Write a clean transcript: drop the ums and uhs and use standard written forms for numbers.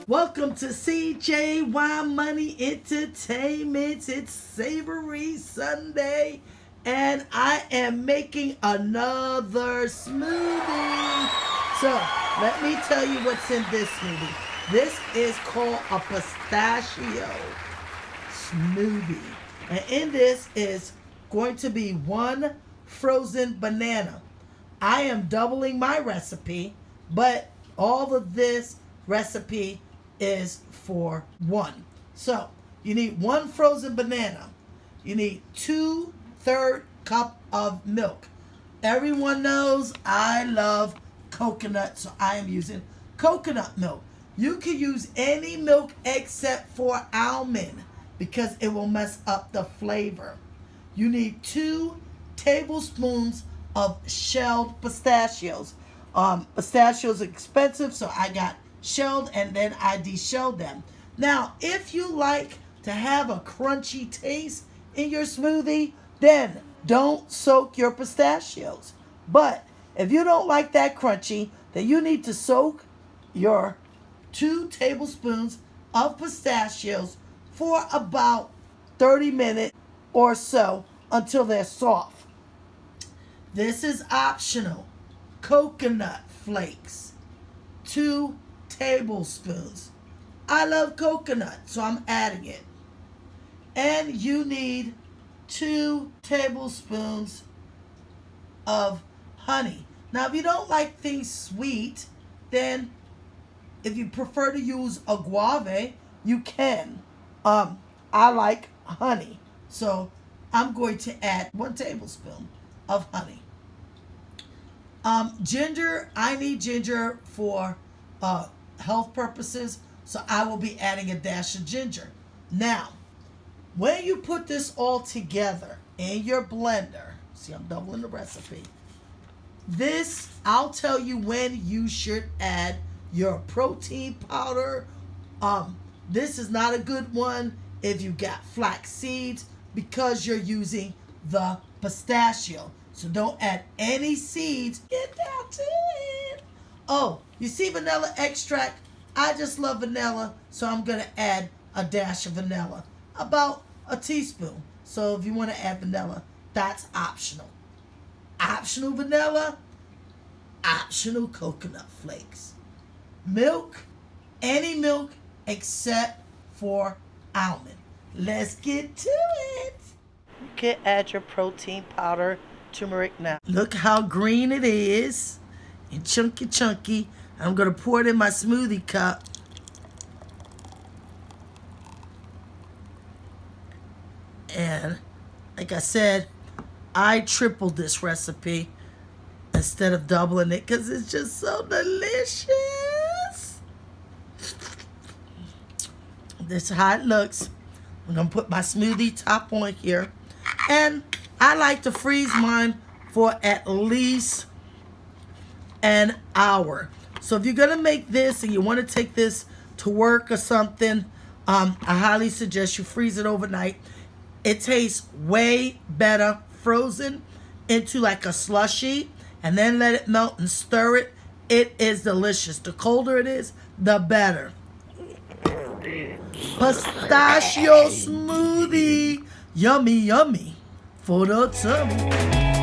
Welcome to CJY Money Entertainment. It's Savory Sunday, and I am making another smoothie. So, let me tell you what's in this smoothie. This is called a Pistachio Smoothie. And in this is going to be one frozen banana. I am doubling my recipe, but all of this recipe is for one. So you need one frozen banana. You need 2/3 cup of milk. Everyone knows I love coconut, so I am using coconut milk. You can use any milk except for almond because it will mess up the flavor. You need 2 tablespoons of shelled pistachios. Pistachios are expensive, so I got shelled and then I deshelled them. Now, if you like to have a crunchy taste in your smoothie, then don't soak your pistachios. But if you don't like that crunchy, then you need to soak your 2 tablespoons of pistachios for about 30 minutes or so until they're soft. This is optional. Coconut flakes, 2 tablespoons. I love coconut, so I'm adding it. And you need 2 tablespoons of honey. Now, if you don't like things sweet, then if you prefer to use agave, you can. I like honey, so I'm going to add 1 tablespoon of honey. Ginger, I need ginger for health purposes, so I will be adding a dash of ginger. Now, when you put this all together in your blender, see, I'm doubling the recipe. This, I'll tell you when you should add your protein powder. This is not a good one if you got flax seeds because you're using the pistachio. So don't add any seeds. Get down to it. Oh, you see vanilla extract? I just love vanilla, so I'm going to add a dash of vanilla. About a teaspoon. So if you want to add vanilla, that's optional. Optional vanilla, optional coconut flakes. Milk, any milk except for almond. Let's get to it. You can add your protein powder, turmeric now. Look how green it is and chunky. I'm going to pour it in my smoothie cup. And like I said, I tripled this recipe instead of doubling it because it's just so delicious. This is how it looks. I'm going to put my smoothie top on here. And I like to freeze mine for at least an hour. So if you're going to make this and you want to take this to work or something, I highly suggest you freeze it overnight. It tastes way better frozen into like a slushie and then let it melt and stir it. It is delicious. The colder it is, the better. Pistachio smoothie. Yummy, yummy for the tummy.